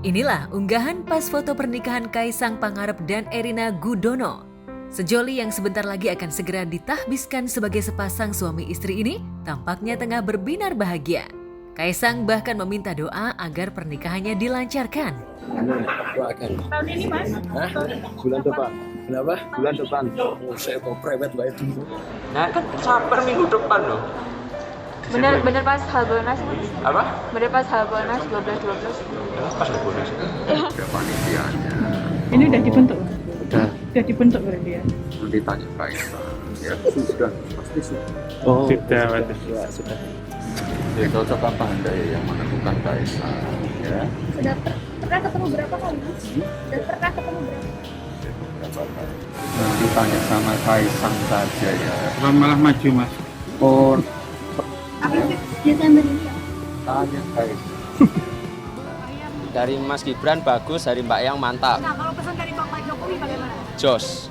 Inilah unggahan pas foto pernikahan Kaisang Pangarep dan Erina Gudono. Sejoli yang sebentar lagi akan segera ditahbiskan sebagai sepasang suami istri ini tampaknya tengah berbinar bahagia. Kaisang bahkan meminta doa agar pernikahannya dilancarkan. Tahun ini Mas? Hah? Bulan depan. Kenapa? Bulan depan. Oh, saya mau private baik dulu. Nah kan sabar minggu depan loh. Bener pas Harbolnas. Apa? Bener pas Harbolnas 12. Pas Harbolnas. Ada panitianya. Ini udah dibentuk? Udah Dibentuk berarti ya? nanti tanya Pak Irfan. Ya sudah, pasti sudah. Oh, Ya sudah. Ya cocok apa anda ya yang menentukan Kaisang ya? Sudah pernah ketemu berapa kali? Sudah pernah ketemu berapa? Berapa kali? Nanti tanya sama Kaisang saja ya. Bukan malah maju mas? Oh, Desember ini ya? tanya Kaisang. dari Mas Gibran bagus, dari Mbak Yang mantap. Nah, kalau pesan dari Bapak Jokowi bagaimana? Jos.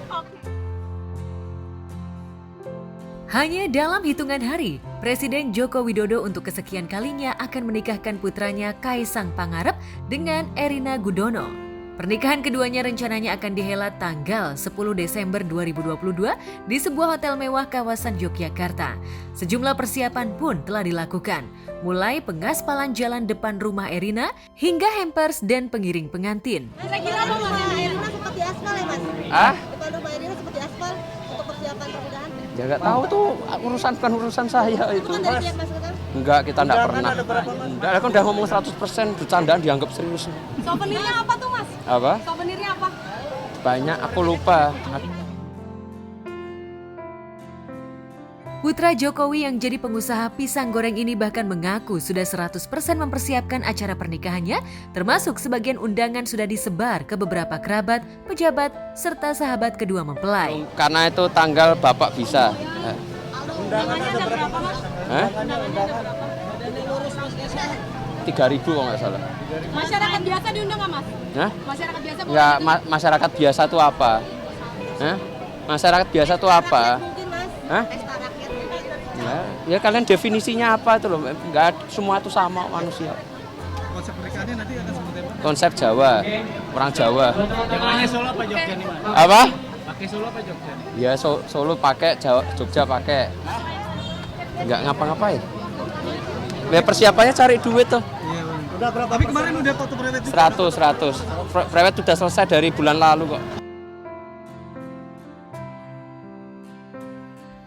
Hanya dalam hitungan hari, Presiden Joko Widodo untuk kesekian kalinya akan menikahkan putranya Kaisang Pangarep dengan Erina Gudono. Pernikahan keduanya rencananya akan dihelat tanggal 10 Desember 2022 di sebuah hotel mewah kawasan Yogyakarta. Sejumlah persiapan pun telah dilakukan, mulai pengaspalan jalan depan rumah Erina hingga hampers dan pengiring pengantin. Kira-kira rumah Erina seperti aspal ya Mas? Ah? Depan rumah Erina seperti aspal untuk persiapan pernikahan? Ya nggak tahu tuh bukan urusan saya itu. Itu kan dari pihak Mas kan? Enggak, kita enggak pernah. Enggak, kan udah ngomong 100% bercandaan dianggap serius. Souvenirnya apa tuh Mas? Apa? Souvenirnya apa? Banyak aku lupa. Putra Jokowi yang jadi pengusaha pisang goreng ini bahkan mengaku sudah 100% mempersiapkan acara pernikahannya, termasuk sebagian undangan sudah disebar ke beberapa kerabat, pejabat, serta sahabat kedua mempelai. Karena itu tanggal Bapak bisa. Undangannya ada berapa Mas? Hah? Undangannya ada berapa? 3.000 kalau nggak salah. Masyarakat biasa diundang nggak Mas? Hah? Masyarakat biasa Ya, masyarakat biasa tuh apa? Hah? Masyarakat biasa tuh apa? mungkin Mas? Hah? Pesta rakyat mungkin. Ya kalian definisinya apa itu loh? Enggak semua itu sama manusia. Konsep pernikahannya nanti akan seperti apa? Konsep Jawa, orang Jawa. Temanya Solo apa Jogja nih mas? Apa? Pakai Solo apa Jogja? Ya Solo pakai, Jogja pakai. Enggak ngapa-ngapain. Ya persiapannya cari duit tuh. Iya udah berapa? Tapi kemarin udah foto private juga? 100. Private sudah selesai dari bulan lalu kok.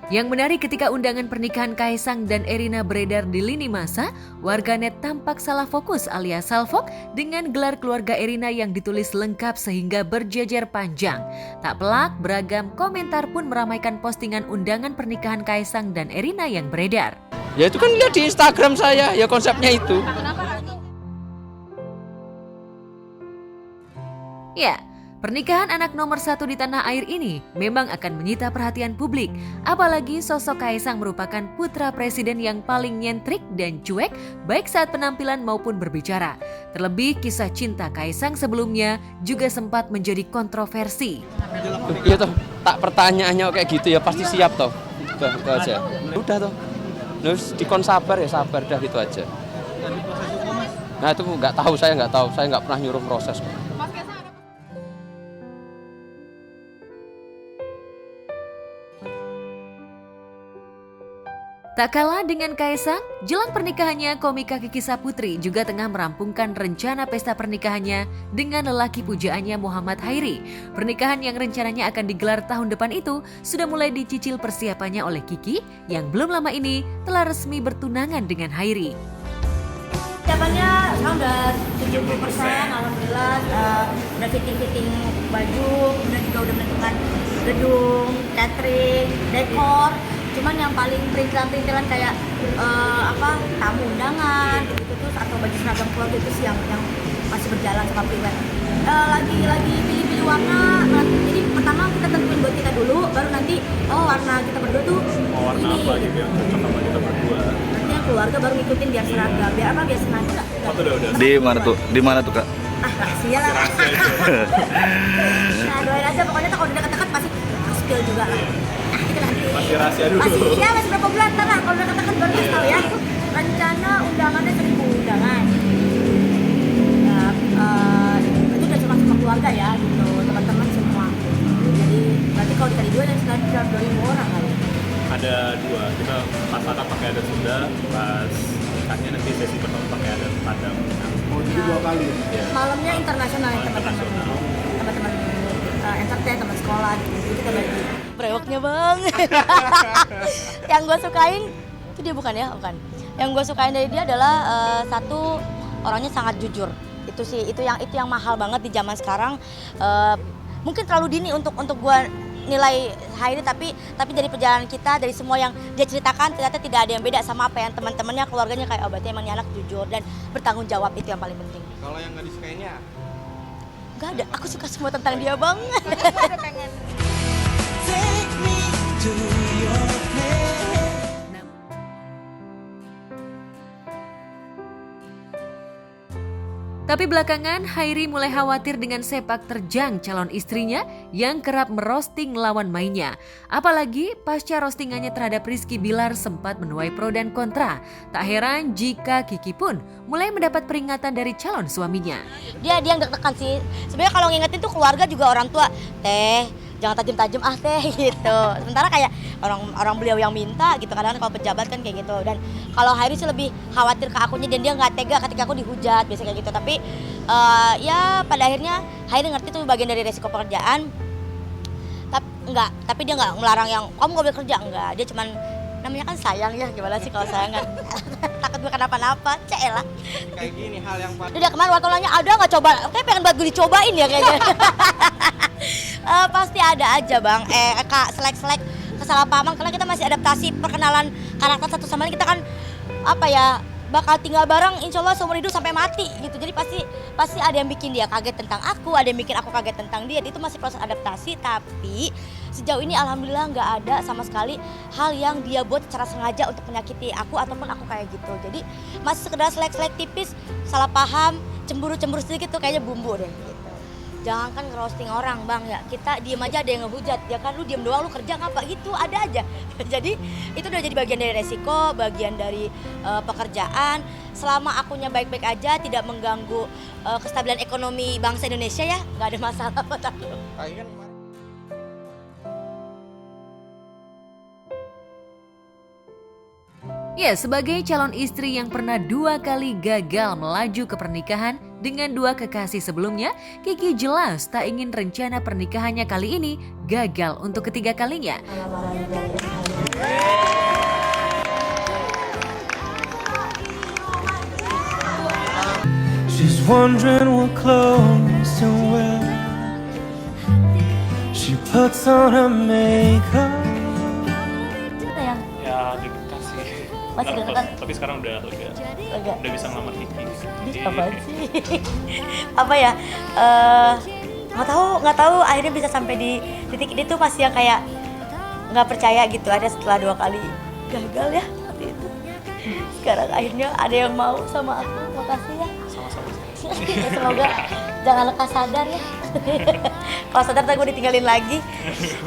Yang menarik ketika undangan pernikahan Kaisang dan Erina beredar di lini masa, warganet tampak salah fokus alias salfok dengan gelar keluarga Erina yang ditulis lengkap sehingga berjejer panjang. Tak pelak, beragam komentar pun meramaikan postingan undangan pernikahan Kaisang dan Erina yang beredar. Ya itu kan lihat di Instagram saya, ya konsepnya itu. Ya, pernikahan anak nomor 1 di tanah air ini memang akan menyita perhatian publik. Apalagi sosok Kaisang merupakan putra presiden yang paling nyentrik dan cuek baik saat penampilan maupun berbicara. Terlebih kisah cinta Kaisang sebelumnya juga sempat menjadi kontroversi. Iya toh, tak pertanyaannya kayak gitu ya pasti siap toh. Udah itu aja. Udah toh. Terus dikon sabar ya sabar dah gitu aja. Nah itu nggak tahu, saya nggak pernah nyuruh proses. Tak kalah dengan Kaisang, jelang pernikahannya komika Kiki Saputri juga tengah merampungkan rencana pesta pernikahannya dengan lelaki pujaannya Muhammad Hairi. Pernikahan yang rencananya akan digelar tahun depan itu sudah mulai dicicil persiapannya oleh Kiki yang belum lama ini telah resmi bertunangan dengan Hairi. Persiapannya sekarang udah 70%, alhamdulillah udah fitting baju, kemudian juga udah menentukan gedung, catering, dekor. Cuman yang paling perintilan kayak tamu undangan gitu terus atau baju seragam keluarga itu sih yang masih berjalan sama pribadi. Lagi pilih-pilih warna. Jadi pertama kita tentuin buat kita dulu, baru nanti warna kita berdua tuh Warna ini. apa gitu yang cocok sama kita berdua? Nanti yang keluarga baru ngikutin biar seragam, biar senang juga. Di mana tuh Kak? Rahasia lah. Nah doain aja pokoknya kalau udah deket-deket pasti spill juga lah. Itu nanti. Masih rahasia dulu. Masih berapa bulan ntar lah kalau udah deket-deket baru kasih tahu ya. Rencana undangannya 1.000 undangan. 2022 dan sekarang sudah 2.000 orang kali. Ada dua, kita pas akad pakai adat Sunda, pas nikahnya nanti sesi pertama pakai adat Padang. Oh, jadi 2 kali ya? Ya. Malamnya internasional ya teman-teman entertain, teman sekolah gitu. Jadi kita bagi brewoknya bang. Yang gue sukain itu dia bukan ya, bukan. Yang gue sukain dari dia adalah satu, orangnya sangat jujur. Itu sih, itu yang mahal banget di zaman sekarang. Mungkin terlalu dini untuk gue nilai Hairi, tapi dari perjalanan kita, dari semua yang dia ceritakan ternyata tidak ada yang beda sama apa yang teman-temannya, keluarganya kayak berarti emang ini anak jujur dan bertanggung jawab, itu yang paling penting. Kalau yang nggak disukainya? Gak ada, aku suka semua tentang dia bang. Pengen. Tapi belakangan Hairi mulai khawatir dengan sepak terjang calon istrinya yang kerap merosting lawan mainnya. Apalagi pasca roastingannya terhadap Rizky Bilar sempat menuai pro dan kontra. Tak heran jika Kiki pun mulai mendapat peringatan dari calon suaminya. Dia yang deg-degan sih. Sebenarnya kalau ngingetin tuh keluarga juga orang tua, teh jangan tajam-tajam teh gitu. Sementara kayak orang beliau yang minta gitu, kadang-kadang kalau pejabat kan kayak gitu. Dan kalau Hairi sih lebih khawatir ke akunya dan dia nggak tega ketika aku dihujat biasa kayak gitu. Tapi ya pada akhirnya Hairi ngerti itu bagian dari resiko pekerjaan. Tapi dia nggak melarang yang kamu nggak boleh kerja, enggak. Dia cuman namanya kan sayang ya, gimana sih kalau sayang kan takut gue kenapa-napa, celah. Kayak gini hal yang paling... Udah kemarin wartawan nanya, ada nggak coba? Kayak pengen buat gue dicobain ya kayaknya. Pasti ada aja bang, selek-selek kesalahpahaman karena kita masih adaptasi perkenalan karakter satu sama lain. Kita kan apa ya, bakal tinggal bareng insya Allah seumur hidup sampai mati gitu. Jadi pasti ada yang bikin dia kaget tentang aku, ada yang bikin aku kaget tentang dia. Itu masih proses adaptasi, tapi sejauh ini alhamdulillah nggak ada sama sekali hal yang dia buat secara sengaja untuk menyakiti aku ataupun aku kayak gitu. Jadi masih sekedar selek-selek tipis, salah paham, cemburu-cemburu sedikit tuh kayaknya bumbu deh gitu. Jangan kan ngerosting orang bang ya, kita diem aja ada yang ngehujat, ya kan lu diem doang, lu kerja ngapa gitu, ada aja. Jadi itu udah jadi bagian dari resiko, bagian dari pekerjaan. Selama akunya baik-baik aja, tidak mengganggu kestabilan ekonomi bangsa Indonesia ya, nggak ada masalah buat aku. Ya, sebagai calon istri yang pernah 2 kali gagal melaju ke pernikahan dengan 2 kekasih sebelumnya, Kiki jelas tak ingin rencana pernikahannya kali ini gagal untuk ketiga kalinya. She's wondering what clothes to wear. She puts on her makeup. Ya deg-degan sih. Masih deg-degan? Tapi sekarang udah lega. Udah bisa ngelamar Kiki. Apa sih? Apa ya? Nggak tahu akhirnya bisa sampai di titik ini tuh masih yang kayak nggak percaya gitu. Ada setelah 2 kali gagal ya waktu itu. Sekarang akhirnya ada yang mau sama aku. Makasih ya. Sama-sama. Semoga jangan lekas sadar ya. Kalau sadar tak gue ditinggalin lagi.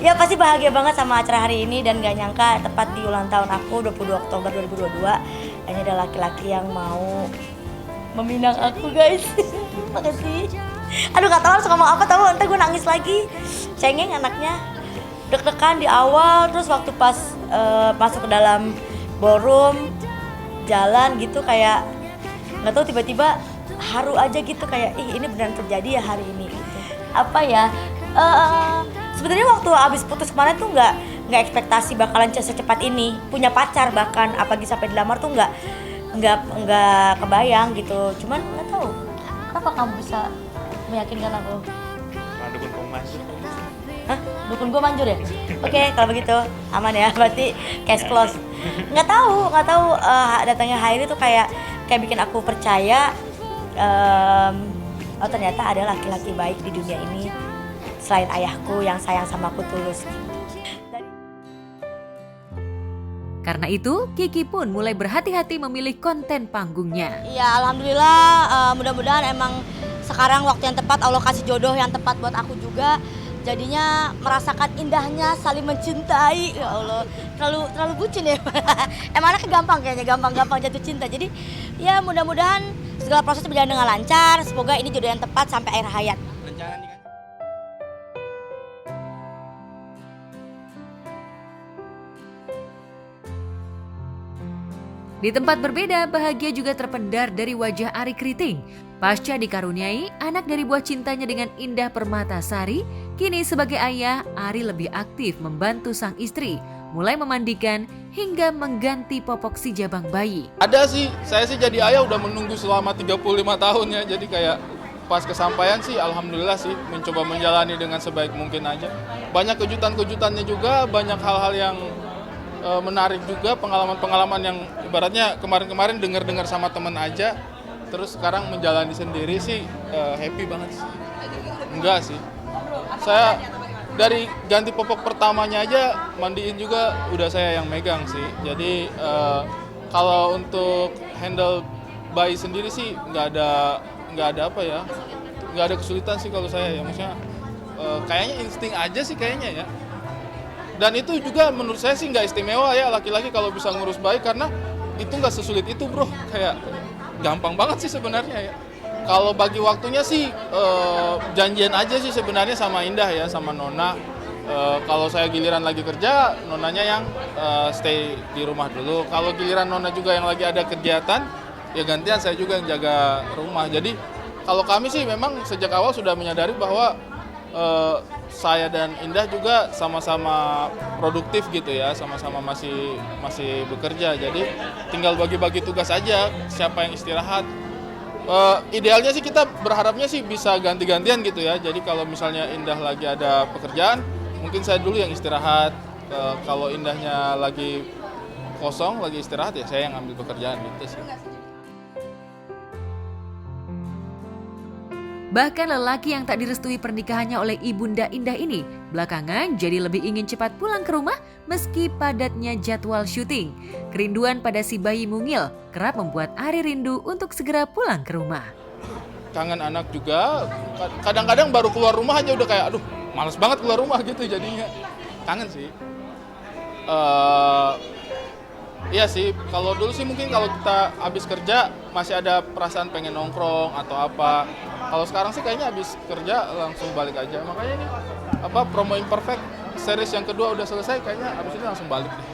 Ya pasti bahagia banget sama acara hari ini dan gak nyangka tepat di ulang tahun aku 22 Oktober 2022 ini ada laki-laki yang mau meminang aku guys. Makasih. Aduh gak tahu harus ngomong apa, tahu ntar gue nangis lagi. Cengeng anaknya. Deg-degan di awal, terus waktu pas masuk ke dalam ballroom jalan gitu kayak nggak tahu tiba-tiba haru aja gitu kayak ini beneran terjadi ya hari ini gitu. Apa ya, sebenarnya waktu abis putus kemarin tuh nggak ekspektasi bakalan secepat ini punya pacar, bahkan apalagi sampai dilamar tuh nggak kebayang gitu. Cuman nggak tahu kenapa kamu bisa meyakinkan aku. Dukun kamu manjur. Hah? Dukun gue manjur ya? Oke, kalau begitu aman ya, berarti case close. Nggak tahu datangnya Hairi tuh kayak bikin aku percaya ternyata ada laki-laki baik di dunia ini selain ayahku yang sayang sama aku tulus. Karena itu, Kiki pun mulai berhati-hati memilih konten panggungnya. Iya, alhamdulillah mudah-mudahan emang sekarang waktu yang tepat, Allah kasih jodoh yang tepat buat aku juga. Jadinya merasakan indahnya saling mencintai. Ya Allah, terlalu bucin ya. Emang anaknya gampang kayaknya, gampang jatuh cinta. Jadi ya mudah-mudahan segala proses berjalan dengan lancar. Semoga ini jodoh yang tepat sampai akhir hayat. Di tempat berbeda, bahagia juga terpendar dari wajah Ari Kriting. Pasca dikaruniai anak dari buah cintanya dengan Indah Permatasari, kini sebagai ayah, Ari lebih aktif membantu sang istri, mulai memandikan hingga mengganti popok si jabang bayi. Ada sih, saya sih jadi ayah udah menunggu selama 35 tahun ya, jadi kayak pas kesampaian sih alhamdulillah sih mencoba menjalani dengan sebaik mungkin aja. Banyak kejutan-kejutannya juga, banyak hal-hal yang menarik juga, pengalaman-pengalaman yang ibaratnya kemarin-kemarin dengar-dengar sama teman aja, terus sekarang menjalani sendiri sih happy banget sih. Enggak sih, saya dari ganti popok pertamanya aja mandiin juga udah saya yang megang sih. Jadi kalau untuk handle bayi sendiri sih nggak ada apa ya, nggak ada kesulitan sih kalau saya ya, maksudnya kayaknya insting aja sih kayaknya ya. Dan itu juga menurut saya sih nggak istimewa ya laki-laki kalau bisa ngurus bayi, karena itu nggak sesulit itu bro, kayak gampang banget sih sebenarnya ya. Kalau bagi waktunya sih janjian aja sih sebenarnya sama Indah ya, sama Nona. Kalau saya giliran lagi kerja, Nonanya yang stay di rumah dulu. Kalau giliran Nona juga yang lagi ada kegiatan, ya gantian saya juga yang jaga rumah. Jadi kalau kami sih memang sejak awal sudah menyadari bahwa saya dan Indah juga sama-sama produktif gitu ya, sama-sama masih bekerja. Jadi tinggal bagi-bagi tugas aja, siapa yang istirahat. Idealnya sih kita berharapnya sih bisa ganti-gantian gitu ya. Jadi kalau misalnya Indah lagi ada pekerjaan, mungkin saya dulu yang istirahat. Kalau Indahnya lagi kosong, lagi istirahat, ya saya yang ambil pekerjaan gitu sih. Bahkan lelaki yang tak direstui pernikahannya oleh ibunda Indah ini belakangan jadi lebih ingin cepat pulang ke rumah meski padatnya jadwal syuting. Kerinduan pada si bayi mungil kerap membuat Ari rindu untuk segera pulang ke rumah. Kangen anak juga, kadang-kadang baru keluar rumah aja udah kayak aduh males banget keluar rumah gitu jadinya. Kangen sih. Iya sih, kalau dulu sih mungkin kalau kita habis kerja masih ada perasaan pengen nongkrong atau apa. Kalau sekarang sih kayaknya habis kerja langsung balik aja. Makanya ini promo Imperfect series yang kedua udah selesai, kayaknya habis ini langsung balik deh.